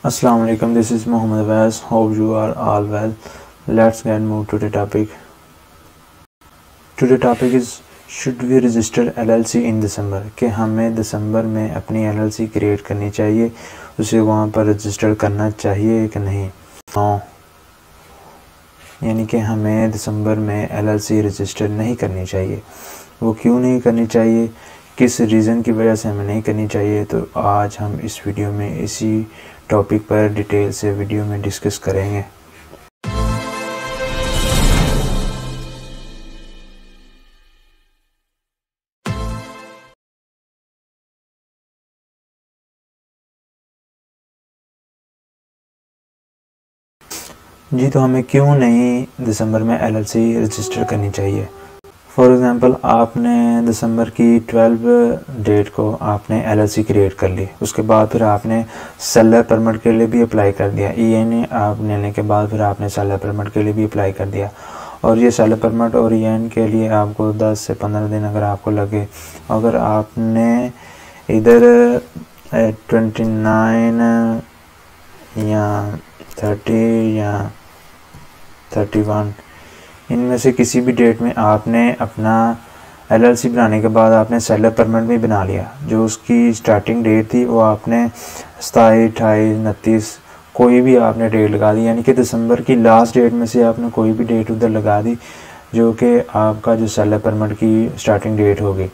Assalamu alaikum, this is Muhammad Awais. Hope you are all well. Let's get move to the topic. Today topic is should we register LLC in December? कि हमें दिसंबर में अपनी LLC create करनी चाहिए, उसे वहाँ पर register करना चाहिए कि नहीं। यानी कि हमें दिसंबर में LLC रजिस्टर नहीं करनी चाहिए। वो क्यों नहीं करनी चाहिए, किस रीज़न की वजह से हमें नहीं करनी चाहिए, तो आज हम इस वीडियो में इसी टॉपिक पर डिटेल से वीडियो में डिस्कस करेंगे। जी, तो हमें क्यों नहीं दिसंबर में LLC रजिस्टर करनी चाहिए। फॉर एग्ज़ाम्पल, आपने दिसंबर की 12 डेट को आपने LLC क्रिएट कर ली, उसके बाद फिर आपने सेलर परमिट के लिए भी अप्लाई कर दिया। EIN आप लेने के बाद फिर आपने सेलर परमिट के लिए भी अप्लाई कर दिया, और ये सेलर परमिट और EIN के लिए आपको 10 से 15 दिन अगर आपको लगे, अगर आपने इधर 29 या 30 या 31 इनमें से किसी भी डेट में आपने अपना LLC बनाने के बाद आपने सेलर परमिट भी बना लिया, जो उसकी स्टार्टिंग डेट थी वो आपने 27, 28, 29 कोई भी आपने डेट लगा दी, यानी कि दिसंबर की लास्ट डेट में से आपने कोई भी डेट उधर लगा दी जो कि आपका जो सेलर परमिट की स्टार्टिंग डेट होगी।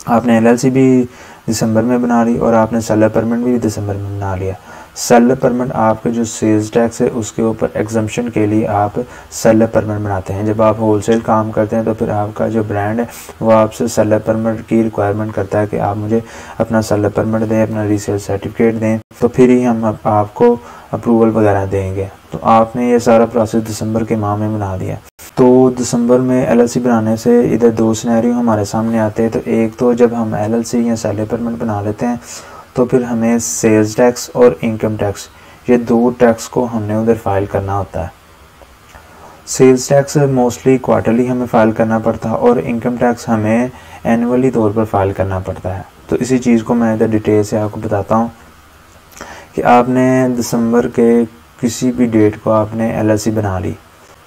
आपने LLC भी दिसंबर में बना ली और आपने सेलर परमिट भी दिसंबर में बना लिया। सेलर परमिट आपके जो सेल्स टैक्स है उसके ऊपर एग्जम्पशन के लिए आप सेलर परमिट बनाते हैं। जब आप होलसेल काम करते हैं तो फिर आपका जो ब्रांड है वो आपसे सेलर परमिट की रिक्वायरमेंट करता है कि आप मुझे अपना सेलर परमिट दें, अपना रीसेल सर्टिफिकेट दें, तो फिर ही हम आपको अप्रूवल वगैरह देंगे। तो आपने ये सारा प्रोसेस दिसंबर के माह में बना दिया। तो दिसंबर में LLC बनाने से इधर दो सिनेरियो हमारे सामने आते हैं। तो एक तो जब हम LLC या सेलर परमिट बना लेते हैं तो फिर हमें सेल्स टैक्स और इनकम टैक्स, ये दो टैक्स को हमने उधर फाइल करना होता है। सेल्स टैक्स मोस्टली क्वार्टरली हमें फ़ाइल करना पड़ता है और इनकम टैक्स हमें एनुअली तौर पर फाइल करना पड़ता है। तो इसी चीज़ को मैं इधर डिटेल से आपको बताता हूँ कि आपने दिसंबर के किसी भी डेट को आपने LLC बना ली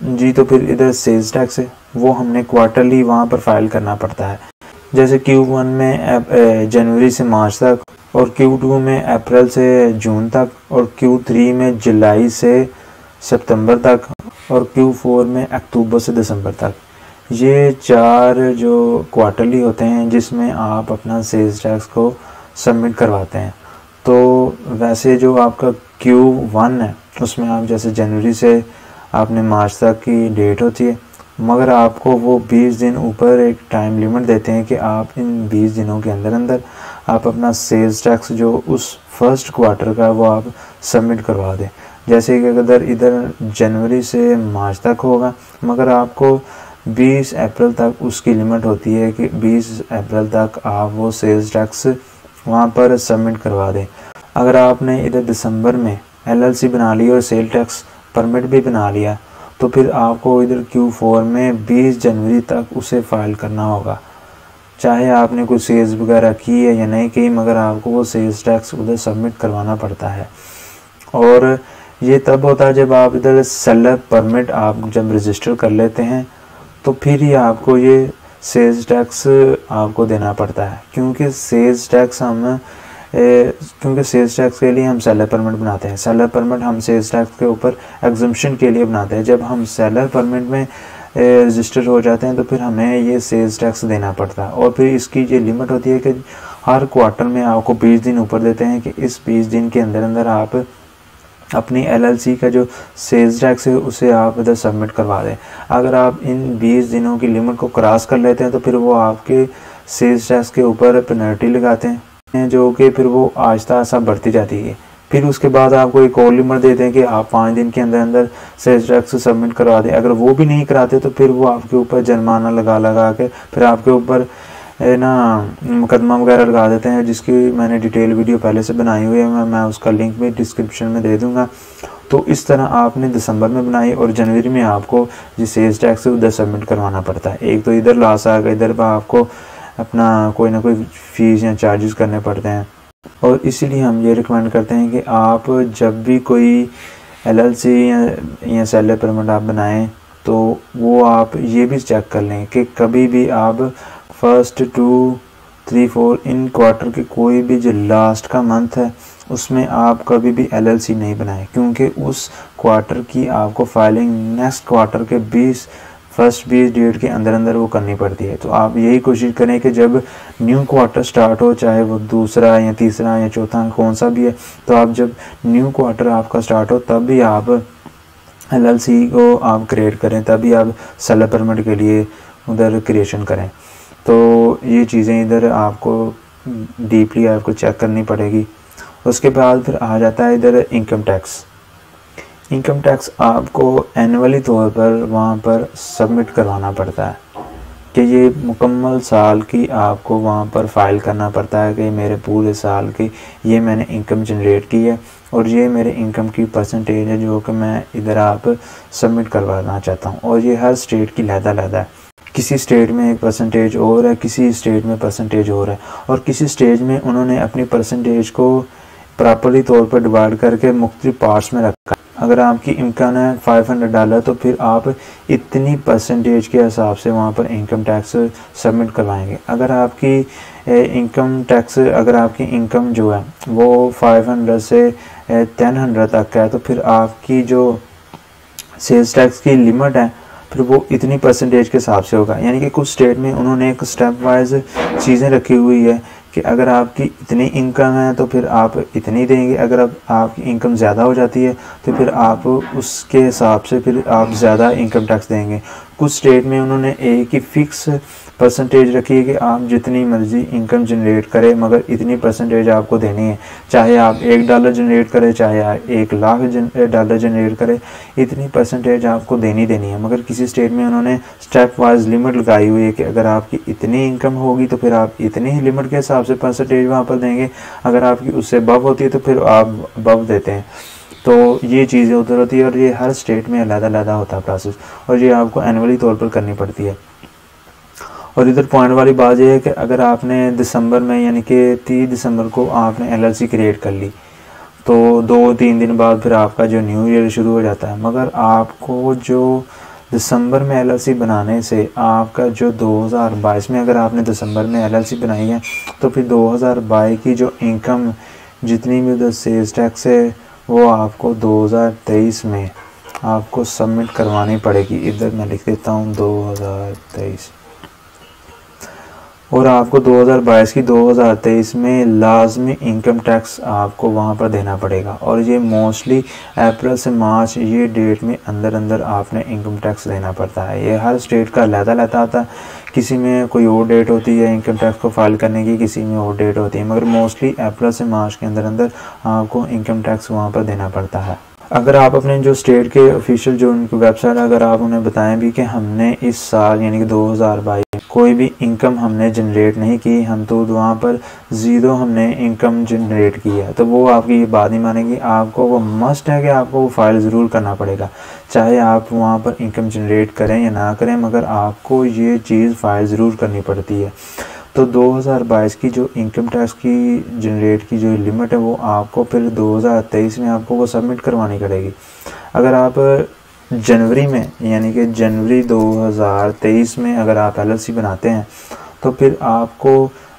जी, तो फिर इधर सेल्स टैक्स है वो हमने क्वार्टरली वहाँ पर फाइल करना पड़ता है। जैसे Q1 में जनवरी से मार्च तक, और Q2 में अप्रैल से जून तक, और Q3 में जुलाई से सितंबर तक, और Q4 में अक्टूबर से दिसंबर तक। ये चार जो क्वार्टरली होते हैं जिसमें आप अपना सेल्स टैक्स को सबमिट करवाते हैं। तो वैसे जो आपका Q1 है उसमें आप जैसे जनवरी से आपने मार्च तक की डेट होती है, मगर आपको वो 20 दिन ऊपर एक टाइम लिमिट देते हैं कि आप इन 20 दिनों के अंदर अंदर आप अपना सेल्स टैक्स जो उस फर्स्ट क्वार्टर का वो आप सबमिट करवा दें। जैसे कि अगर इधर जनवरी से मार्च तक होगा, मगर आपको 20 अप्रैल तक उसकी लिमिट होती है कि 20 अप्रैल तक आप वो सेल्स टैक्स वहाँ पर सबमिट करवा दें। अगर आपने इधर दिसंबर में LLC बना ली और सेल टैक्स परमिट भी बना लिया, तो फिर आपको इधर Q4 में 20 जनवरी तक उसे फाइल करना होगा। चाहे आपने कोई सेल्स वगैरह की है या नहीं की, मगर आपको वो सेल्स टैक्स उधर सबमिट करवाना पड़ता है। और ये तब होता है जब आप इधर सेलर परमिट आप जब रजिस्टर कर लेते हैं, तो फिर ही आपको ये सेल्स टैक्स आपको देना पड़ता है, क्योंकि सेल्स टैक्स के लिए हम सेलर परमिट बनाते हैं। सेलर परमिट हम सेल्स टैक्स के ऊपर एग्जम्पशन के लिए बनाते हैं। जब हम सेलर परमिट में रजिस्टर हो जाते हैं तो फिर हमें ये सेल्स टैक्स देना पड़ता है, और फिर इसकी ये लिमिट होती है कि हर क्वार्टर में आपको 20 दिन ऊपर देते हैं कि इस 20 दिन के अंदर अंदर आप अपनी LLC का जो सेल्स टैक्स है उसे आप इधर सबमिट करवा दें। अगर आप इन 20 दिनों की लिमिट को क्रॉस कर लेते हैं तो फिर वो आपके सेल्स टैक्स के ऊपर पेनल्टी लगाते हैं, जो कि फिर वो आहिस्ता आहिस्ता बढ़ती जाती है। फिर उसके बाद आपको एक और लिमिट देते हैं कि आप 5 दिन के अंदर अंदर सेल्स टैक्स सबमिट करवा दें। अगर वो भी नहीं कराते तो फिर वो आपके ऊपर जुर्माना लगा के फिर आपके ऊपर मुकदमा वगैरह लगा देते हैं, जिसकी मैंने डिटेल वीडियो पहले से बनाई हुई है। मैं उसका लिंक भी डिस्क्रिप्शन में दे दूँगा। तो इस तरह आपने दिसंबर में बनाई और जनवरी में आपको जो सेल्स टैक्स है उधर सबमिट करवाना पड़ता है। एक तो इधर लॉस आ गया, इधर आपको अपना कोई ना कोई फीस या चार्जेस करने पड़ते हैं। और इसीलिए हम ये रिकमेंड करते हैं कि आप जब भी कोई LLC या सेलर परमिट आप बनाएं तो वो आप ये भी चेक कर लें कि कभी भी आप 1, 2, 3, 4 इन क्वार्टर के कोई भी जो लास्ट का मंथ है उसमें आप कभी भी LLC नहीं बनाएं, क्योंकि उस क्वार्टर की आपको फाइलिंग नेक्स्ट क्वार्टर के 20 डेट के अंदर अंदर वो करनी पड़ती है। तो आप यही कोशिश करें कि जब न्यू क्वार्टर स्टार्ट हो, चाहे वो दूसरा या तीसरा या चौथा कौन सा भी है, तो आप जब न्यू क्वार्टर आपका स्टार्ट हो तब भी आप LLC को आप क्रिएट करें, तभी आप सेलर परमिट के लिए उधर क्रिएशन करें। तो ये चीज़ें इधर आपको डीपली आपको चेक करनी पड़ेगी। उसके बाद फिर आ जाता है इधर इनकम टैक्स। इनकम टैक्स आपको एनुअली तौर पर वहाँ पर सबमिट करवाना पड़ता है कि ये मुकम्मल साल की आपको वहाँ पर फाइल करना पड़ता है कि मेरे पूरे साल की ये मैंने इनकम जनरेट की है और ये मेरे इनकम की परसेंटेज है जो कि मैं इधर आप सबमिट करवाना चाहता हूँ। और ये हर स्टेट की अलग-अलग है, किसी स्टेट में एक परसेंटेज और है, किसी स्टेट में परसेंटेज और है, और किसी स्टेट में उन्होंने अपनी परसेंटेज को प्रॉपर्ली तौर पर डिवाइड करके मुख्तलिफ पार्ट्स में रखा। अगर आपकी इनकम है $500 तो फिर आप इतनी परसेंटेज के हिसाब से वहाँ पर इनकम टैक्स सबमिट करवाएंगे। अगर आपकी इनकम टैक्स अगर आपकी इनकम जो है वो 500 से 1000 तक है तो फिर आपकी जो सेल्स टैक्स की लिमिट है फिर वो इतनी परसेंटेज के हिसाब से होगा। यानी कि कुछ स्टेट में उन्होंने एक स्टेप वाइज चीज़ें रखी हुई है कि अगर आपकी इतनी इनकम है तो फिर आप इतनी देंगे, अगर आपकी इनकम ज़्यादा हो जाती है तो फिर आप उसके हिसाब से फिर आप ज़्यादा इनकम टैक्स देंगे। कुछ स्टेट में उन्होंने एक ही फिक्स परसेंटेज रखी है कि आप जितनी मर्ज़ी इनकम जनरेट करें मगर इतनी परसेंटेज आपको देनी है, चाहे आप $1 जनरेट करें चाहे आप $1,00,000 जनरेट करें, इतनी परसेंटेज आपको देनी है। मगर किसी स्टेट में उन्होंने स्टेप वाइज लिमिट लगाई हुई है कि अगर आपकी इतनी इनकम होगी तो फिर आप इतनी ही लिमिट के हिसाब से परसेंटेज वहाँ पर देंगे, अगर आपकी उससे अबव होती है तो फिर आप अबव देते हैं। तो ये चीज़ें उधर होती है और ये हर स्टेट में अलग-अलग होता है प्रोसेस, और ये आपको एनुअली तौर पर करनी पड़ती है। और इधर पॉइंट वाली बात यह है कि अगर आपने दिसंबर में यानी कि 30 दिसंबर को आपने LLC क्रिएट कर ली तो 2-3 दिन बाद फिर आपका जो न्यू ईयर शुरू हो जाता है, मगर आपको जो दिसंबर में LLC बनाने से आपका जो 2022 में अगर आपने दिसंबर में LLC बनाई है तो फिर 2022 की जो इनकम जितनी भी उधर सेल्स टैक्स है वो आपको 2023 में आपको सबमिट करवानी पड़ेगी। इधर मैं लिख देता हूँ 2023, और आपको 2022 की 2023 में लाजमी इनकम टैक्स आपको वहाँ पर देना पड़ेगा। और ये मोस्टली अप्रैल से मार्च ये डेट में अंदर आपने इनकम टैक्स देना पड़ता है। ये हर स्टेट का अलग-अलग आता है, किसी में कोई और डेट होती है इनकम टैक्स को फाइल करने की, किसी में और डेट होती है, मगर मोस्टली अप्रैल से मार्च के अंदर आपको इनकम टैक्स वहाँ पर देना पड़ता है। अगर आप अपने जो स्टेट के ऑफिशियल जो उनकी वेबसाइट अगर आप उन्हें बताएं भी कि हमने इस साल यानी कि 2022 कोई भी इनकम हमने जनरेट नहीं की, हम तो वहाँ पर ज़ीरो हमने इनकम जनरेट की है, तो वो आपकी ये बात नहीं मानेंगी। आपको वो मस्ट है कि आपको वो फाइल ज़रूर करना पड़ेगा, चाहे आप वहाँ पर इनकम जनरेट करें या ना करें, मगर आपको ये चीज़ फाइल ज़रूर करनी पड़ती है। तो 2022 की जो इनकम टैक्स की जनरेट की जो लिमिट है वो आपको फिर 2023 में आपको वो सबमिट करवानी पड़ेगी। अगर आप जनवरी में यानी कि जनवरी 2023 में अगर आप LLC बनाते हैं तो फिर आपको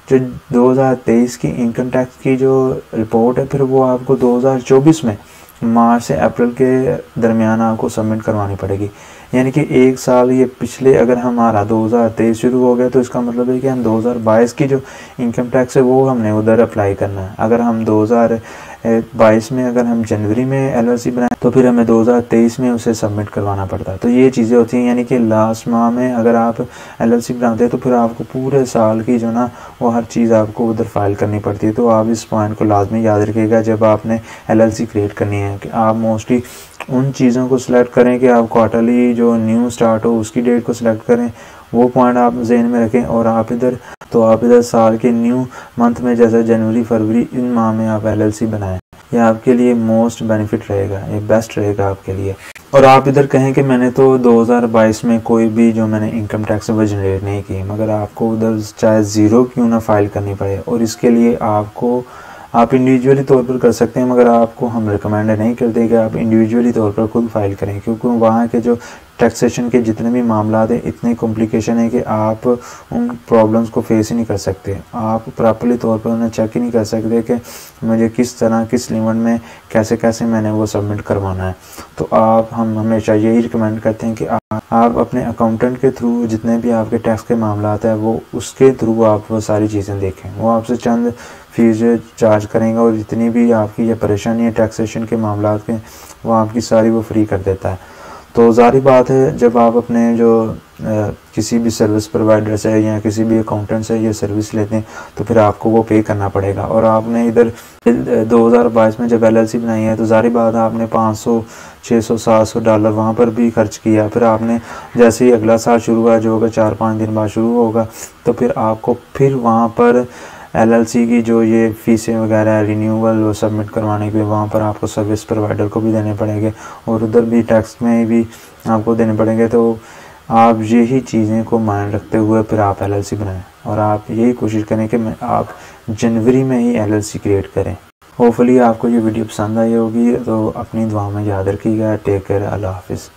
जो 2023 की इनकम टैक्स की जो रिपोर्ट है फिर वो आपको 2024 में मार्च से अप्रैल के दरमियान आपको सबमिट करवानी पड़ेगी। यानी कि एक साल ये पिछले अगर हमारा 2023 शुरू हो गया तो इसका मतलब है कि हम 2022 की जो इनकम टैक्स है वो हमने उधर अप्लाई करना है। अगर हम 2022 में अगर हम जनवरी में LLC बनाएं तो फिर हमें 2023 में उसे सबमिट करवाना पड़ता है। तो ये चीज़ें होती हैं, यानी कि लास्ट माह में अगर आप LLC बनाते हैं तो फिर आपको पूरे साल की जो ना वो हर चीज़ आपको उधर फाइल करनी पड़ती है। तो आप इस पॉइंट को लाजमी याद रखिएगा जब आपने LLC क्रिएट करनी है कि आप मोस्टली उन चीज़ों को सिलेक्ट करें कि आप क्वार्टरली जो न्यू स्टार्ट हो उसकी डेट को सिलेक्ट करें, वो पॉइंट आप जहन में रखें। और आप इधर साल के न्यू मंथ में जैसे जनवरी फरवरी इन माह में आप LLC बनाएं, ये आपके लिए मोस्ट बेनिफिट रहेगा, ये बेस्ट रहेगा आपके लिए। और आप इधर कहें कि मैंने तो 2022 में कोई भी जो मैंने इनकम टैक्स वो जनरेट नहीं की, मगर आपको उधर चाहे ज़ीरो क्यों ना फाइल करनी पड़े, और इसके लिए आपको आप इंडिविजुअली तौर पर कर सकते हैं, मगर आपको हम रिकमेंड नहीं करते कि आप इंडिविजुअली तौर पर खुद फाइल करें, क्योंकि वहाँ के जो टैक्सेशन के जितने भी मामला हैं इतने कॉम्प्लिकेशन है कि आप उन प्रॉब्लम्स को फेस ही नहीं कर सकते। आप प्रॉपर्ली तौर पर उन्हें चेक ही नहीं कर सकते कि मुझे किस तरह किस लिमिट में कैसे कैसे मैंने वो सबमिट करवाना है। तो हम हमेशा यही रिकमेंड करते हैं कि आप अपने अकाउंटेंट के थ्रू जितने भी आपके टैक्स के मामला हैं वो उसके थ्रू आप वो सारी चीज़ें देखें। वो आपसे चंद फीस चार्ज करेंगे और जितनी भी आपकी ये परेशानी है टैक्सेशन के मामला के वो आपकी सारी वो फ्री कर देता है। तो ज़ाहिर बात है जब आप अपने जो किसी भी सर्विस प्रोवाइडर से या किसी भी अकाउंटेंट से ये सर्विस लेते हैं तो फिर आपको वो पे करना पड़ेगा। और आपने इधर 2022 में जब LLC बनाई है तो ज़ाहिर बात है आपने 500, 600, $700 वहाँ पर भी खर्च किया। फिर आपने जैसे ही अगला साल शुरू हुआ जो होगा 4-5 दिन बाद शुरू होगा तो फिर आपको फिर वहाँ पर LLC की जो ये फीसें वगैरह रिन्यूअल वो सबमिट करवाने के लिए वहाँ पर आपको सर्विस प्रोवाइडर को भी देने पड़ेंगे और उधर भी टैक्स में भी आपको देने पड़ेंगे। तो आप यही चीज़ें को माइंड रखते हुए फिर आप LLC बनाएं और आप यही कोशिश करें कि आप जनवरी में ही LLC क्रिएट करें। होपफुली आपको ये वीडियो पसंद आई होगी, तो अपनी दुआ में याद रखिएगा। टेक केयर, अल्लाह हाफिज़।